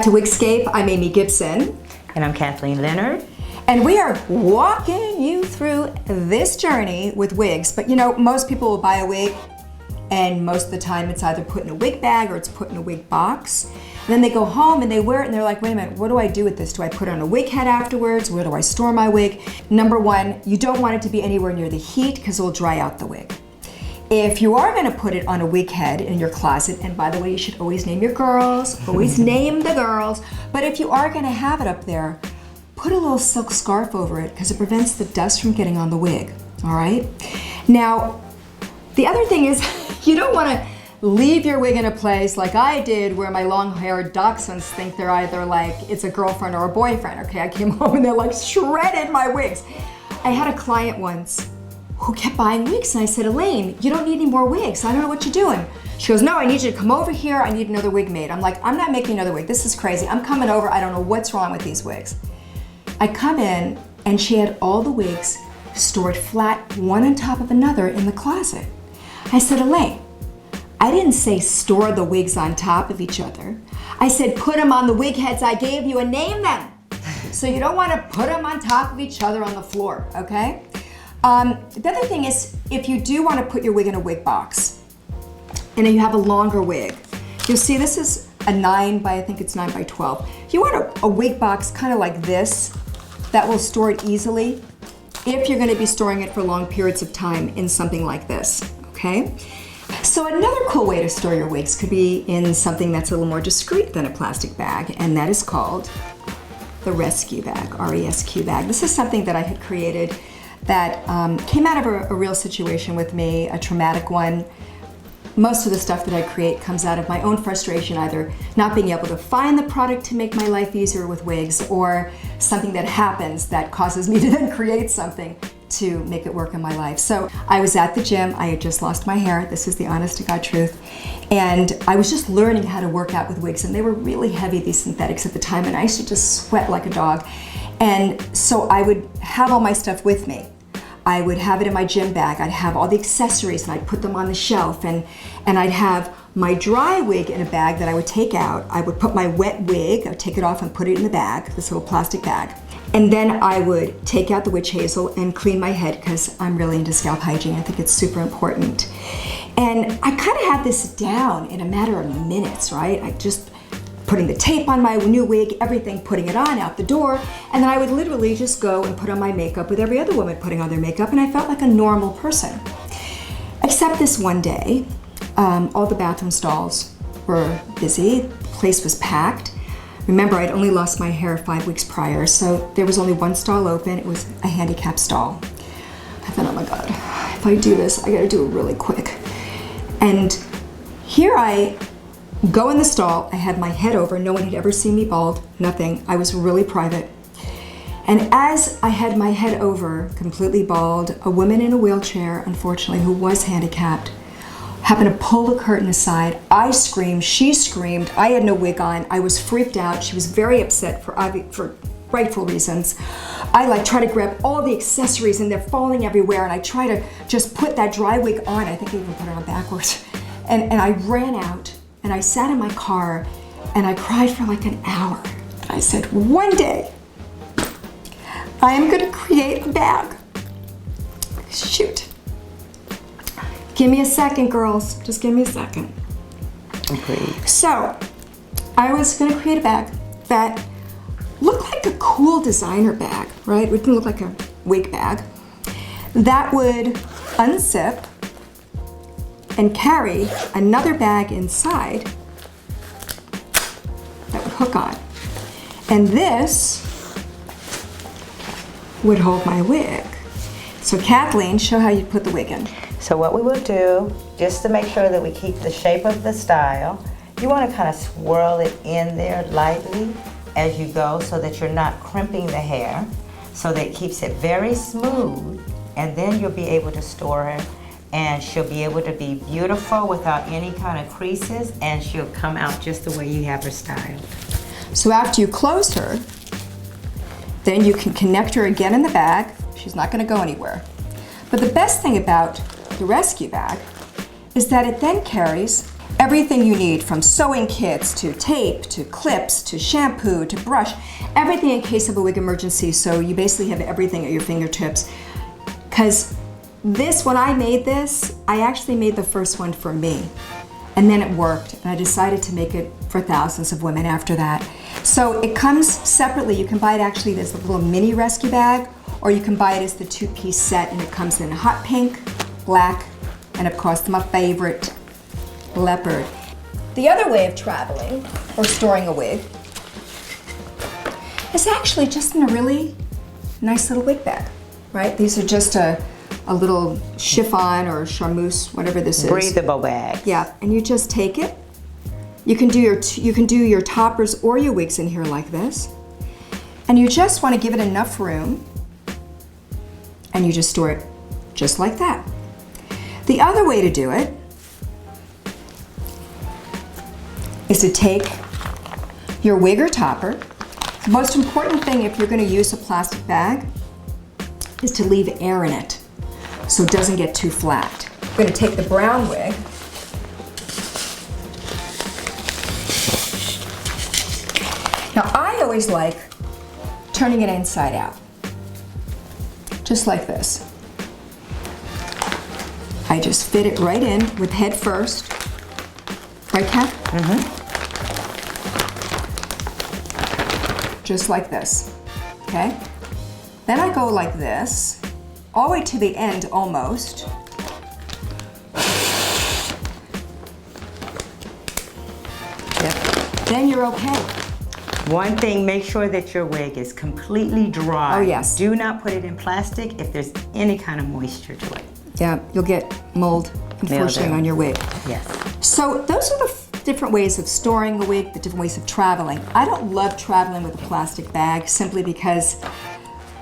to Wigscape. I'm Amy Gibson. And I'm Kathleen Leonard. And we are walking you through this journey with wigs. But you know, most people will buy a wig and most of the time it's either put in a wig bag or it's put in a wig box. And then they go home and they wear it and they're like, wait a minute, what do I do with this? Do I put it on a wig head afterwards? Where do I store my wig? Number one, you don't want it to be anywhere near the heat because it will dry out the wig. If you are gonna put it on a wig head in your closet, and by the way, you should always name your girls, always name the girls, but if you are gonna have it up there, put a little silk scarf over it because it prevents the dust from getting on the wig, all right? Now, the other thing is, you don't wanna leave your wig in a place like I did where my long-haired dachshunds think they're either like, it's a girlfriend or a boyfriend, okay? I came home and they're like shredded my wigs. I had a client once who kept buying wigs and I said, Elaine, you don't need any more wigs. I don't know what you're doing. She goes, no, I need you to come over here. I need another wig made. I'm like, I'm not making another wig. This is crazy. I'm coming over. I don't know what's wrong with these wigs. I come in and she had all the wigs stored flat, one on top of another in the closet. I said, Elaine, I didn't say store the wigs on top of each other. I said, put them on the wig heads I gave you and name them. So you don't want to put them on top of each other on the floor, okay? The other thing is, if you do want to put your wig in a wig box, and then you have a longer wig, you'll see this is a 9 by, I think it's 9 by 12. You want a wig box kind of like this, that will store it easily, if you're going to be storing it for long periods of time in something like this, okay? So another cool way to store your wigs could be in something that's a little more discreet than a plastic bag, and that is called the rescue bag, R-E-S-Q bag. This is something that I had created that came out of a real situation with me, a traumatic one. Most of the stuff that I create comes out of my own frustration, either not being able to find the product to make my life easier with wigs, or something that happens that causes me to then create something to make it work in my life. So I was at the gym, I had just lost my hair, this is the honest to God truth, and I was just learning how to work out with wigs, and they were really heavy, these synthetics at the time, and I used to just sweat like a dog. And so I would have all my stuff with me. I would have it in my gym bag. I'd have all the accessories and I'd put them on the shelf, and I'd have my dry wig in a bag that I would take out. I would put my wet wig, I would take it off and put it in the bag, this little plastic bag. And then I would take out the witch hazel and clean my head because I'm really into scalp hygiene. I think it's super important. And I kind of had this down in a matter of minutes, right? I just putting the tape on my new wig, everything, putting it on, out the door, and then I would literally just go and put on my makeup with every other woman putting on their makeup, and I felt like a normal person. Except this one day, all the bathroom stalls were busy, the place was packed. Remember, I'd only lost my hair 5 weeks prior, so there was only one stall open. It was a handicap stall. I thought, oh my God, if I do this, I gotta do it really quick. And here I go in the stall, I had my head over, no one had ever seen me bald, nothing. I was really private. And as I had my head over, completely bald, a woman in a wheelchair, unfortunately, who was handicapped, happened to pull the curtain aside. I screamed, she screamed, I had no wig on, I was freaked out, she was very upset for rightful reasons. I try to grab all the accessories and they're falling everywhere, and I try to just put that dry wig on. I think I even put it on backwards. And I ran out. And I sat in my car and I cried for like an hour. I said, one day, I am gonna create a bag. Shoot. Give me a second, girls. Just give me a second. Okay. So, I was gonna create a bag that looked like a cool designer bag, right? It didn't look like a wig bag. That would unzip and carry another bag inside that would hook on. And this would hold my wig. So Kathleen, show how you put the wig in. So what we will do, just to make sure that we keep the shape of the style, you want to kind of swirl it in there lightly as you go so that you're not crimping the hair, so that it keeps it very smooth, and then you'll be able to store it, and she'll be able to be beautiful without any kind of creases, and she'll come out just the way you have her styled. So after you close her, then you can connect her again in the bag. She's not going to go anywhere. But the best thing about the rescue bag is that it then carries everything you need, from sewing kits to tape to clips to shampoo to brush, everything in case of a wig emergency. So you basically have everything at your fingertips. Because this, when I made this, I actually made the first one for me. And then it worked, and I decided to make it for thousands of women after that. So it comes separately. You can buy it actually as a little mini rescue bag, or you can buy it as the two-piece set, and it comes in hot pink, black, and of course my favorite, leopard. The other way of traveling or storing a wig is actually just in a really nice little wig bag, right? These are just a little chiffon or charmeuse, whatever this is. Breathable bag. Yeah, and you just take it. You can do your toppers or your wigs in here like this, and you just want to give it enough room, and you just store it just like that. The other way to do it is to take your wig or topper. The most important thing if you're going to use a plastic bag is to leave air in it so it doesn't get too flat. I'm going to take the brown wig, now I always like turning it inside out, just like this. I just fit it right in with head first. Right, Kat? Mm-hmm. Just like this, okay? Then I go like this, all the way to the end almost. Yep. Then you're okay. One thing, make sure that your wig is completely dry. Oh, yes. Do not put it in plastic if there's any kind of moisture to it. Yeah, you'll get mold, unfortunately, on your wig. Yes. So those are the different ways of storing a wig, the different ways of traveling. I don't love traveling with a plastic bag simply because,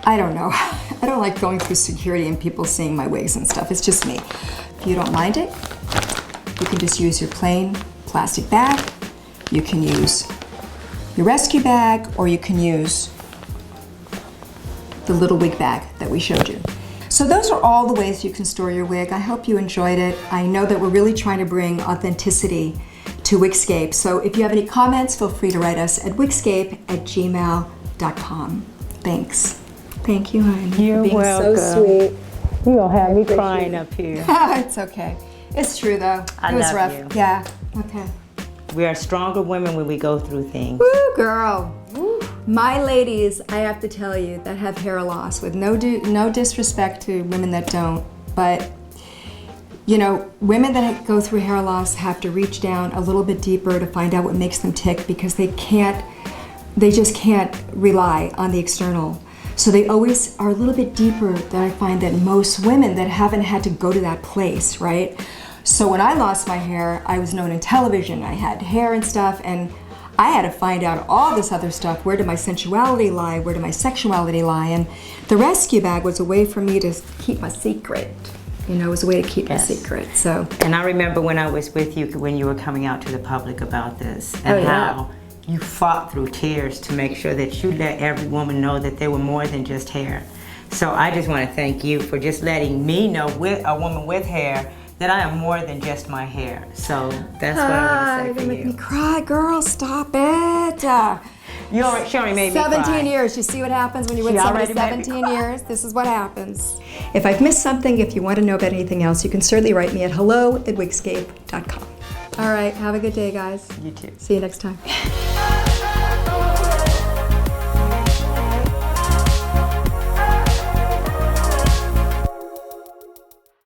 I don't know, I don't like going through security and people seeing my wigs and stuff. It's just me. If you don't mind it, you can just use your plain plastic bag. You can use your rescue bag, or you can use the little wig bag that we showed you. So those are all the ways you can store your wig. I hope you enjoyed it. I know that we're really trying to bring authenticity to Wigscape. So if you have any comments, feel free to write us at wigscape@gmail.com. Thanks. Thank you, honey. You're for being welcome. so sweet. You're gonna have me crying up here. It's okay. It's true though. I it was love rough. you. Yeah. Okay. We are stronger women when we go through things. Woo, girl. Woo. My ladies, I have to tell you, that have hair loss, with no disrespect to women that don't, but you know, women that go through hair loss have to reach down a little bit deeper to find out what makes them tick, because they just can't rely on the external. So they always are a little bit deeper than I find that most women that haven't had to go to that place, right? So when I lost my hair, I was known in television. I had hair and stuff, and I had to find out all this other stuff. Where did my sensuality lie? Where did my sexuality lie? And the rescue bag was a way for me to keep my secret. You know, it was a way to keep my secret, so. And I remember when I was with you, when you were coming out to the public about this, and how you fought through tears to make sure that you let every woman know that they were more than just hair. So I just want to thank you for just letting me know, with a woman with hair, that I am more than just my hair. So that's what I want to say for You're making you. me cry, girl, stop it. She already made me cry. 17 years, you see what happens when you're with somebody 17 years? This is what happens. If I've missed something, if you want to know about anything else, you can certainly write me at hello@wigscape.com. All right, have a good day, guys. You too. See you next time.